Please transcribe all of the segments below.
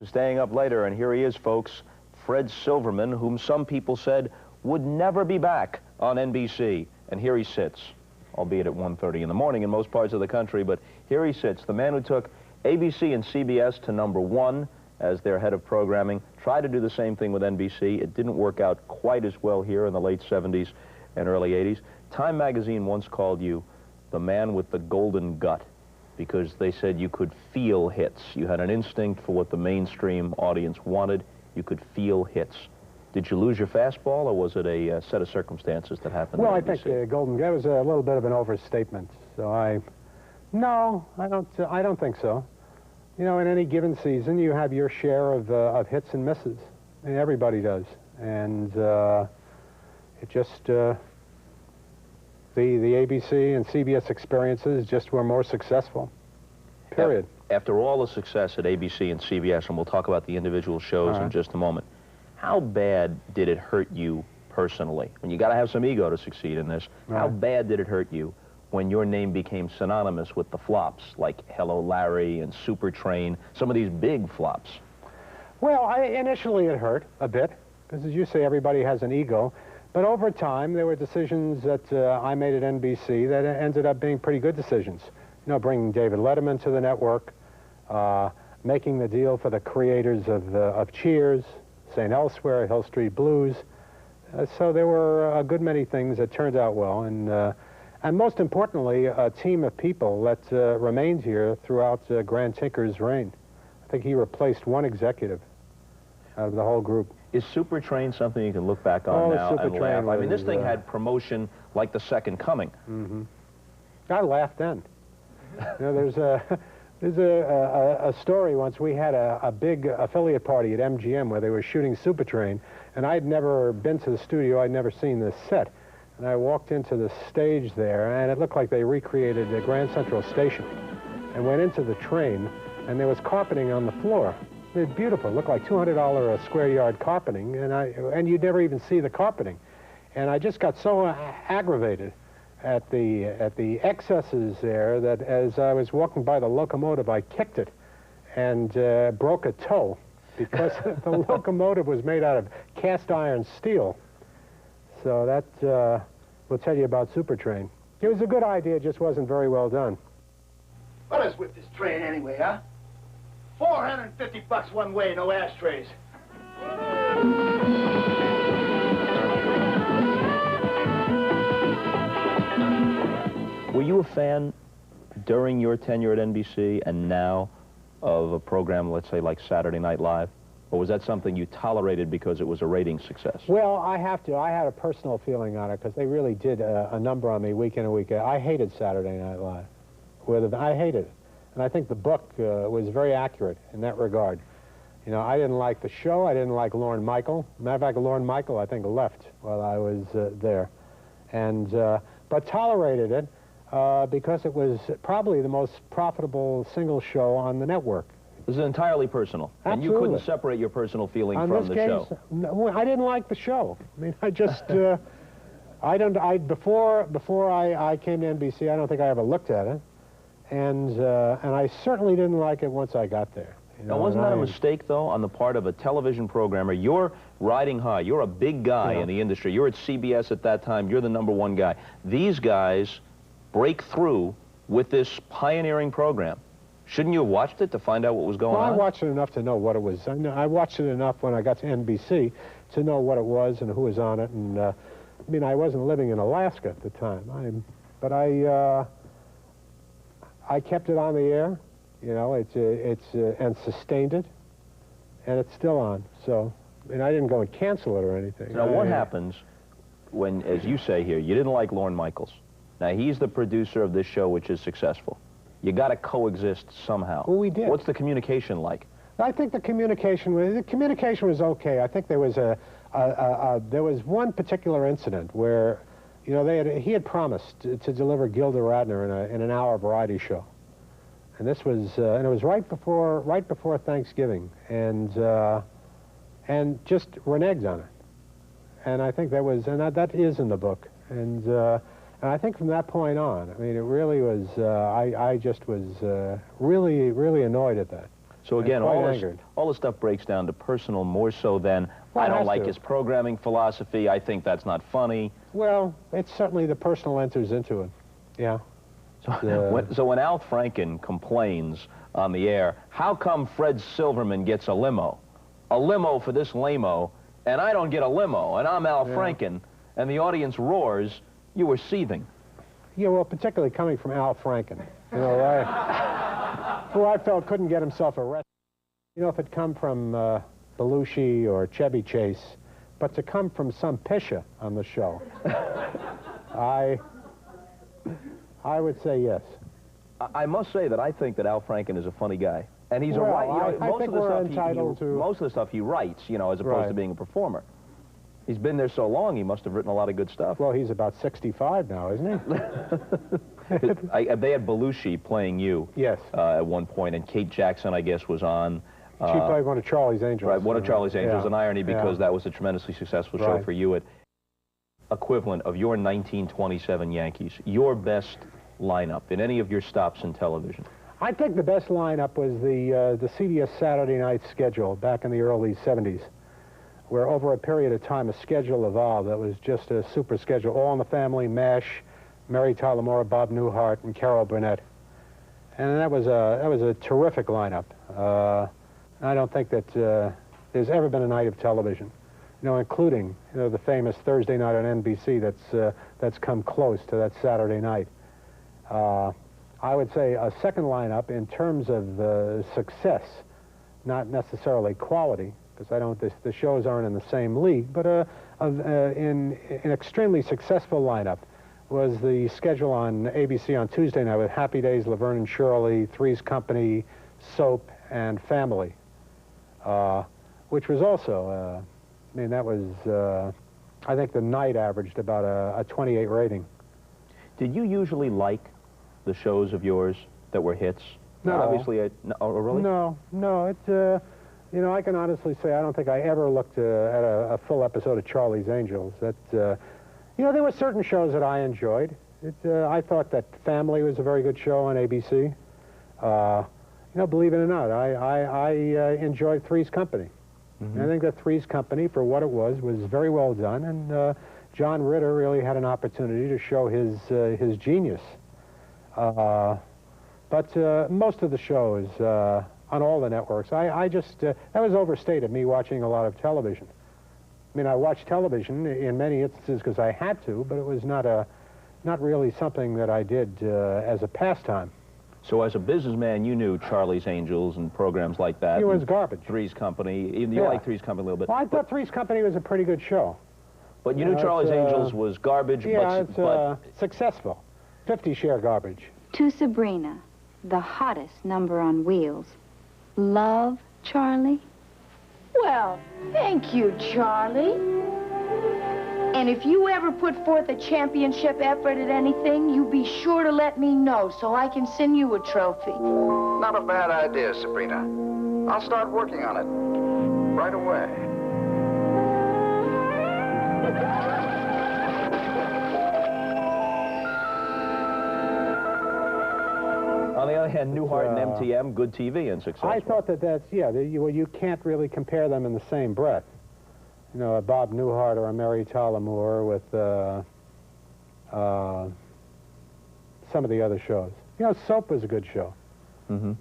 Staying up later, and here he is, folks, Fred Silverman, whom some people said would never be back on NBC. And here he sits, albeit at 1:30 in the morning in most parts of the country, but here he sits, the man who took ABC and CBS to #1 as their head of programming, tried to do the same thing with NBC. It didn't work out quite as well here in the late 70s and early 80s. Time magazine once called you the man with the golden gut, because they said you could feel hits. You had an instinct for what the mainstream audience wanted. You could feel hits. Did you lose your fastball, or was it a set of circumstances that happened? Well, I think golden gut was a little bit of an overstatement. So no, I don't think so. You know, in any given season, you have your share of hits and misses. I mean, everybody does, and it just the ABC and CBS experiences just were more successful. Period. After all the success at ABC and CBS, and we'll talk about the individual shows in just a moment, how bad did it hurt you personally? And you got to have some ego to succeed in this. How bad did it hurt you when your name became synonymous with the flops, like Hello Larry and Super Train, some of these big flops? Well, initially it hurt a bit, because as you say, everybody has an ego. But over time, there were decisions that I made at NBC that ended up being pretty good decisions. You know, bringing David Letterman to the network, making the deal for the creators of Cheers, St. Elsewhere, Hill Street Blues. So there were a good many things that turned out well. And most importantly, a team of people that remained here throughout Grant Tinker's reign. I think he replaced one executive out of the whole group. Is Super Train something you can look back on now and laugh? I mean, this thing had promotion like the Second Coming. Mm-hmm. I laughed then. You know, there's a story once. We had a big affiliate party at MGM where they were shooting Super Train, and I'd never been to the studio. I'd never seen this set. And I walked into the stage there, and it looked like they recreated the Grand Central Station, and went into the train, and there was carpeting on the floor. It was beautiful. It looked like $200 a square yard carpeting, and you'd never even see the carpeting. And I just got so aggravated at the excesses there that as I was walking by the locomotive, I kicked it and broke a toe, because the locomotive was made out of cast iron steel. So that will tell you about Super Train. It was a good idea, it just wasn't very well done. What is with this train anyway, huh? $450 one way, no ashtrays. Were you a fan during your tenure at NBC and now of a program, let's say, like Saturday Night Live? Or was that something you tolerated because it was a rating success? Well, I have to. I had a personal feeling on it, because they really did a number on me week in and week out. I hated Saturday Night Live. I hated it. And I think the book was very accurate in that regard. You know, I didn't like the show. I didn't like Lorne Michael. Matter of fact, Lorne Michael, I think, left while I was there. And, but tolerated it because it was probably the most profitable single show on the network. This is entirely personal. Absolutely. And you couldn't separate your personal feeling from the show. No, I didn't like the show. I mean, I just, before I came to NBC, I don't think I ever looked at it. And I certainly didn't like it once I got there. You know, now, wasn't that a mistake, though, on the part of a television programmer? You're riding high. You're a big guy in the industry. You're at CBS at that time. You're the #1 guy. These guys break through with this pioneering program. Shouldn't you have watched it to find out what was going on? I watched it enough to know what it was. I watched it enough when I got to NBC to know what it was and who was on it. And I mean, I wasn't living in Alaska at the time. But I kept it on the air, you know, and sustained it, and it's still on. So, and I didn't go and cancel it or anything. Now, what happens when, as you say here, you didn't like Lorne Michaels? Now, he's the producer of this show, which is successful. You got to coexist somehow. Well, we did. What's the communication like? I think the communication was okay. I think there was there was one particular incident where, you know, he had promised to deliver Gilda Radner in an hour variety show, and this was and it was right before Thanksgiving, and just reneged on it. And I think that is in the book, and I think from that point on, I mean, it really was. I just was really annoyed at that. So again, angered. all this stuff breaks down to personal more so than, Well, I it don't has like to. his programming philosophy, I think that's not funny. Well, it's certainly the personal enters into it. Yeah. So when Al Franken complains on the air, how come Fred Silverman gets a limo? A limo for this lame-o, and I don't get a limo, and I'm Al Franken, and the audience roars, you were seething. Yeah, well, particularly coming from Al Franken, you know, who I felt couldn't get himself arrested. You know, if it come from Belushi or Chevy Chase, but to come from some pisha on the show, I would say yes. I must say that I think that Al Franken is a funny guy. And he's Well, a writer. You know, I think we're entitled to... most of the stuff he writes, you know, as opposed to being a performer. He's been there so long, he must have written a lot of good stuff. Well, he's about 65 now, isn't he? They had Belushi playing you. Yes. At one point, and Kate Jackson, I guess, was on. She played one of Charlie's Angels. Right, one of Charlie's Angels, yeah. an irony because that was a tremendously successful show for you. Equivalent of your 1927 Yankees, your best lineup in any of your stops in television. I think the best lineup was the CBS Saturday night schedule back in the early 70s, where over a period of time a schedule evolved that was just a super schedule. All in the Family, MASH, Mary Tyler Moore, Bob Newhart, and Carol Burnett. And that was a terrific lineup. I don't think that there's ever been a night of television, you know, including, you know, the famous Thursday night on NBC that's come close to that Saturday night. I would say a second lineup in terms of success, not necessarily quality, because I don't. The shows aren't in the same league, but in an extremely successful lineup was the schedule on ABC on Tuesday night with Happy Days, Laverne and Shirley, Three's Company, Soap, and Family, which was also. I mean, that was. I think the night averaged about a 28 rating. Did you usually like the shows of yours that were hits? No. Obviously, oh, really? No. It, you know, I can honestly say I don't think I ever looked at a full episode of Charlie's Angels. That, you know, there were certain shows that I enjoyed. I thought that Family was a very good show on ABC. You know, believe it or not, I enjoyed Three's Company. Mm-hmm. I think that Three's Company, for what it was very well done, and John Ritter really had an opportunity to show his genius. But most of the shows on all the networks, I just, that was overstated, me watching a lot of television. I mean, I watched television in many instances because I had to, but it was not really something that I did as a pastime. So as a businessman, you knew Charlie's Angels and programs like that. It was garbage. Three's Company. Even you like Three's Company a little bit. Well, I thought Three's Company was a pretty good show. But you knew Charlie's Angels was garbage, yeah, but it's successful. 50-share garbage. To Sabrina, the hottest number on wheels. Love, Charlie? Well, thank you, Charlie. And if you ever put forth a championship effort at anything, you be sure to let me know so I can send you a trophy. Not a bad idea, Sabrina. I'll start working on it right away. On the other hand, Newhart and MTM, good TV and successful. I thought that's, yeah, you can't really compare them in the same breath. You know, a Bob Newhart or a Mary Tyler Moore with some of the other shows. You know, Soap was a good show. Mm-hmm.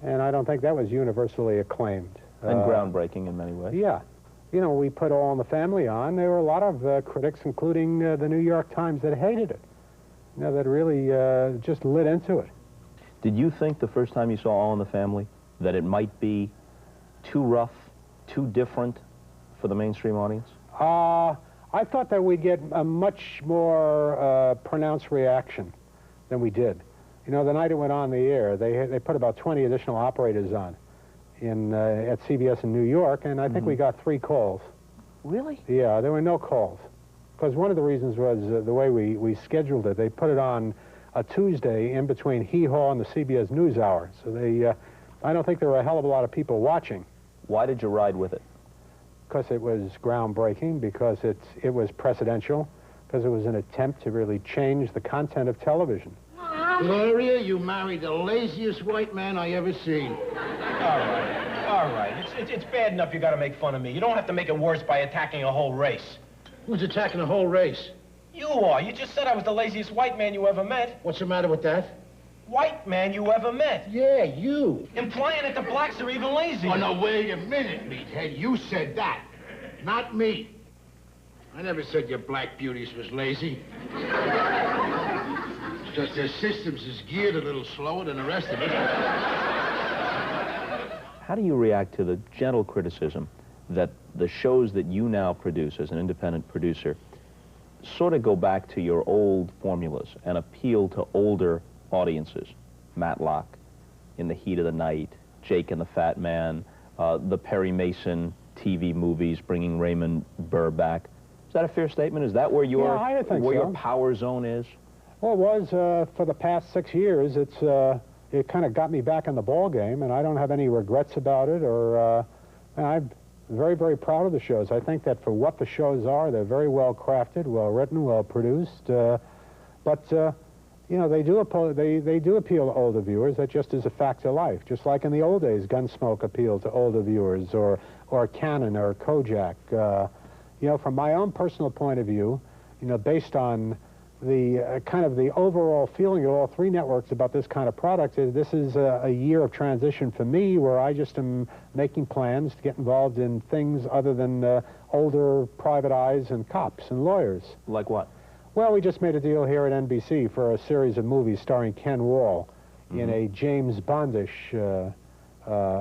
And I don't think that was universally acclaimed. And groundbreaking in many ways. Yeah. You know, we put All in the Family on. There were a lot of critics, including the New York Times, that hated it. You know, that really just lit into it. Did you think the first time you saw All in the Family that it might be too rough, too different for the mainstream audience? I thought that we'd get a much more pronounced reaction than we did. You know, the night it went on the air, they put about 20 additional operators on at CBS in New York, and I think we got 3 calls. Really? Yeah, there were no calls. Because one of the reasons was the way we scheduled it. They put it on a Tuesday in between Hee Haw and the CBS News Hour. So I don't think there were a hell of a lot of people watching. Why did you ride with it? Because it was groundbreaking, because it was precedential, because it was an attempt to really change the content of television. Gloria, you married the laziest white man I ever seen. All right. It's bad enough you gotta make fun of me. You don't have to make it worse by attacking a whole race. Who's attacking the whole race? You are. You just said I was the laziest white man you ever met. What's the matter with that? White man you ever met. Yeah, you. Implying that the blacks are even lazier. Oh, no, wait a minute, meathead. You said that, not me. I never said your black beauties was lazy. It's just their systems is geared a little slower than the rest of us. How do you react to the gentle criticism that the shows that you now produce as an independent producer sort of go back to your old formulas and appeal to older audiences? Matlock, In the Heat of the Night, Jake and the Fat Man, the Perry Mason TV movies bringing Raymond Burr back. Is that a fair statement? Is that where your your power zone is? Well, it was for the past 6 years. It kind of got me back in the ball game, and I don't have any regrets about it. And I'm very, very proud of the shows. I think that for what the shows are, they're very well crafted, well written, well produced. But you know, they do appeal to older viewers. That just is a fact of life. Just like in the old days, Gunsmoke appealed to older viewers, or Cannon, or Kojak. You know, from my own personal point of view, you know, based on the kind of the overall feeling of all three networks about this kind of product, this is a year of transition for me, where I just am making plans to get involved in things other than older private eyes and cops and lawyers. Like what? Well, we just made a deal here at NBC for a series of movies starring Ken Wall in a James Bondish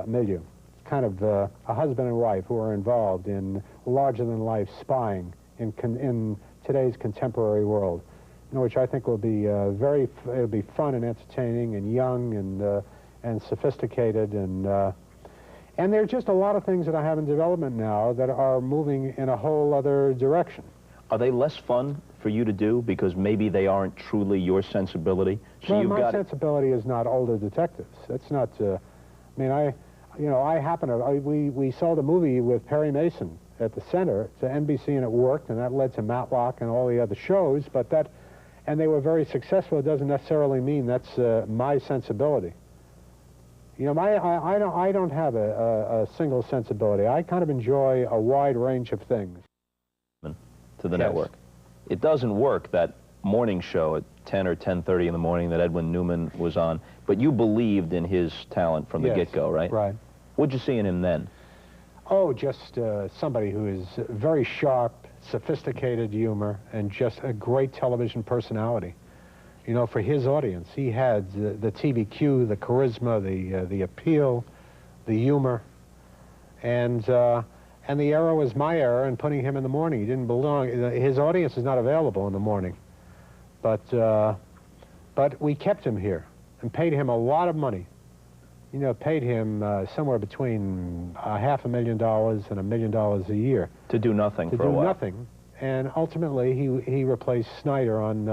milieu. Kind of a husband and wife who are involved in larger-than-life spying in today's contemporary world, which I think will be it'll be fun and entertaining and young and sophisticated, and there are just a lot of things that I have in development now that are moving in a whole other direction. Are they less fun for you to do because maybe they aren't truly your sensibility? So well, you've my got sensibility is not older detectives. That's not. I mean, we saw the movie with Perry Mason at the center to NBC, and it worked, and that led to Matlock and all the other shows. And they were very successful. It doesn't necessarily mean that's my sensibility. You know, I don't have a single sensibility. I kind of enjoy a wide range of things. To the network. It doesn't work, that morning show at 10 or 10:30 in the morning that Edwin Newman was on, but you believed in his talent from the get-go, right? Right. What'd you see in him then? Oh, just somebody who is very sharp, sophisticated humor, and just a great television personality. You know, for his audience, he had the TVQ, the charisma, the appeal, the humor, and the era was my era, and putting him in the morning. He didn't belong. His audience is not available in the morning, but we kept him here and paid him a lot of money. You know, paid him somewhere between $500,000 and $1 million a year. To do nothing for a while. To do nothing. And ultimately, he replaced Snyder on,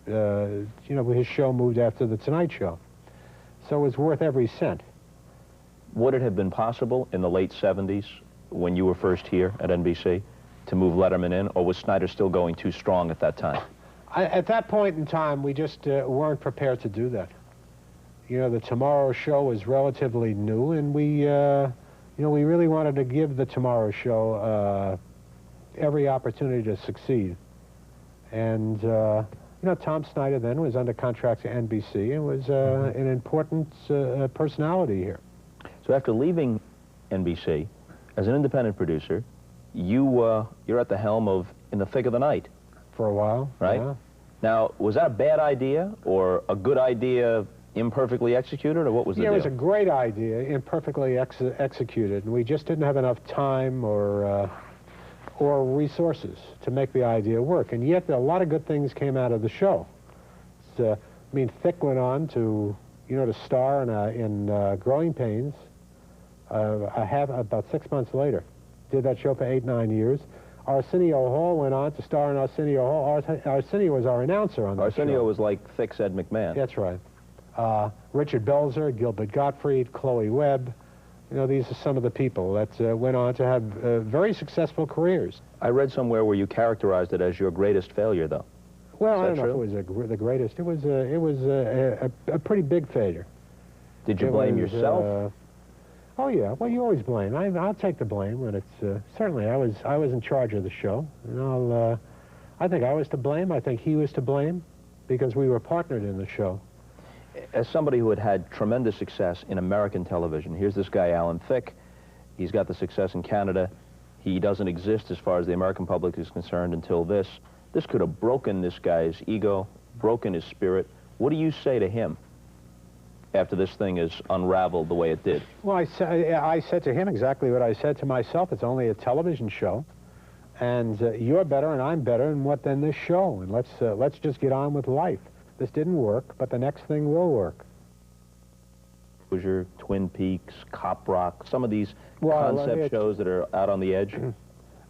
you know, his show moved after The Tonight Show. So it was worth every cent. Would it have been possible in the late 70s, when you were first here at NBC, to move Letterman in, or was Snyder still going too strong at that time? At that point in time, we just weren't prepared to do that. You know, the Tomorrow Show was relatively new, and we really wanted to give the Tomorrow Show every opportunity to succeed. And, you know, Tom Snyder then was under contract to NBC and was an important personality here. So after leaving NBC, as an independent producer, you're at the helm of In the Thick of the Night. For a while. Right? Yeah. Now, was that a bad idea, or a good idea imperfectly executed, or what was the deal? It was a great idea, imperfectly executed, and we just didn't have enough time or resources to make the idea work. And yet, a lot of good things came out of the show. I mean, Thick went on to, you know, to star in Growing Pains about 6 months later. Did that show for 8-9 years. Arsenio Hall went on to star in Arsenio Hall. Arsenio was our announcer on that show. Arsenio was like Thick's Ed McMahon. That's right. Richard Belzer, Gilbert Gottfried, Chloe Webb. You know, these are some of the people that went on to have very successful careers. I read somewhere where you characterized it as your greatest failure, though. Well, I Is don't that know if it was the greatest. It was a pretty big failure. Did you It blame was, yourself? Oh yeah, well you always blame. I'll take the blame when it's certainly I was in charge of the show, and I think I was to blame. I think he was to blame because we were partnered in the show. As somebody who had had tremendous success in American television, here's this guy Alan Thicke. He's got the success in Canada. He doesn't exist as far as the American public is concerned until this. This could have broken this guy's ego, broken his spirit. What do you say to him after this thing is unraveled the way it did? Well, I said to him exactly what I said to myself. It's only a television show, and you're better and I'm better, and what then this show? And let's just get on with life. This didn't work, but the next thing will work. Exposure, Twin Peaks, Cop Rock, some of these concept shows that are out on the edge?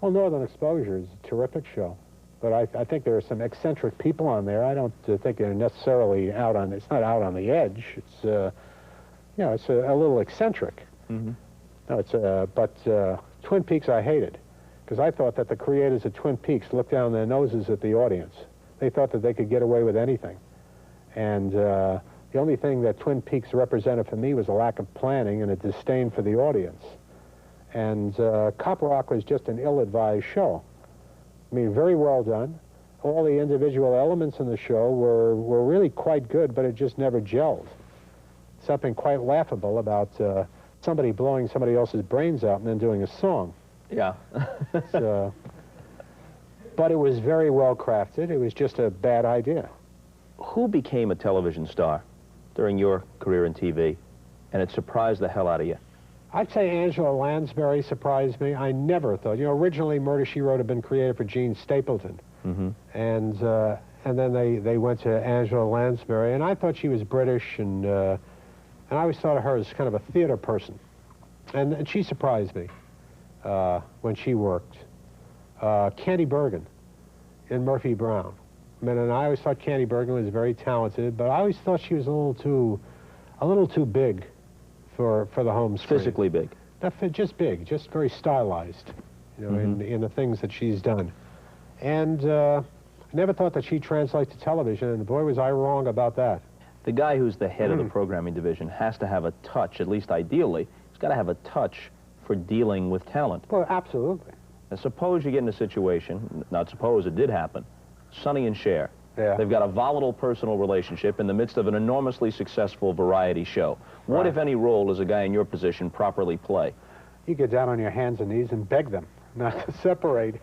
Well, Northern Exposure is a terrific show, but I think there are some eccentric people on there. I don't think they're necessarily out on, it's not out on the edge. It's, you know, it's a little eccentric. Mm-hmm. No, but Twin Peaks I hated, because I thought that the creators of Twin Peaks looked down their noses at the audience. They thought that they could get away with anything. And the only thing that Twin Peaks represented for me was a lack of planning and a disdain for the audience. And Cop Rock was just an ill-advised show. I mean, very well done. All the individual elements in the show were really quite good, but it just never gelled. Something quite laughable about somebody blowing somebody else's brains out and then doing a song. Yeah. But it was very well crafted. It was just a bad idea. Who became a television star during your career in TV, and it surprised the hell out of you? I'd say Angela Lansbury surprised me. I never thought, you know, originally Murder, She Wrote had been created for Gene Stapleton. Mm-hmm. And then they went to Angela Lansbury, and I thought she was British, and I always thought of her as kind of a theater person. And she surprised me when she worked. Candy Bergen in Murphy Brown. I mean, and I always thought Candy Bergen was very talented, but I always thought she was a little too big for the home screen. Physically big. Just big, just very stylized, you know, in the things that she's done. And I never thought that she'd translate to television, and boy, was I wrong about that. The guy who's the head of the programming division has to have a touch, at least ideally, he's got to have a touch for dealing with talent. Well, absolutely. Now, suppose you get in a situation, not suppose, it did happen, Sonny and Cher. Yeah. They've got a volatile personal relationship in the midst of an enormously successful variety show. What, Right. if any, role does a guy in your position properly play? You get down on your hands and knees and beg them not to separate.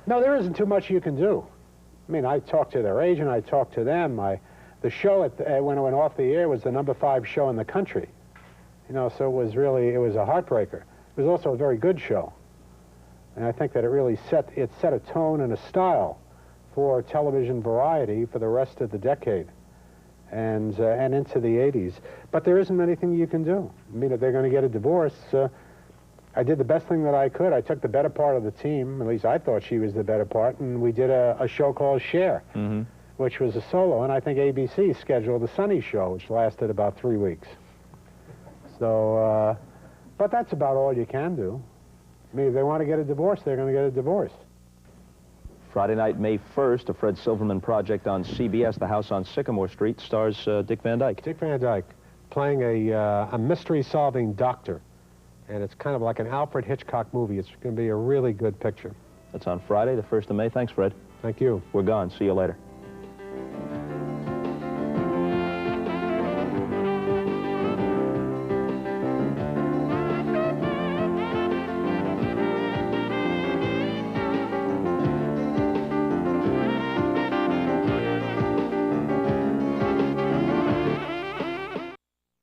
No, there isn't too much you can do. I mean, I talked to their agent, I talked to them. The show when it went off the air was the #5 show in the country. You know, so it was a heartbreaker. It was also a very good show. And I think that it really set a tone and a style for television variety for the rest of the decade and into the 80s. But there isn't anything you can do. I mean, if they're going to get a divorce, I did the best thing that I could. I took the better part of the team, at least I thought she was the better part, and we did a show called Cher, which was a solo, and I think ABC scheduled the Sunny show, which lasted about 3 weeks. So, but that's about all you can do. I mean, if they want to get a divorce, they're going to get a divorce. Friday night, May 1st, a Fred Silverman project on CBS, The House on Sycamore Street, stars Dick Van Dyke. Dick Van Dyke, playing a mystery-solving doctor. And it's kind of like an Alfred Hitchcock movie. It's going to be a really good picture. That's on Friday, the 1st of May. Thanks, Fred. Thank you. We're gone. See you later.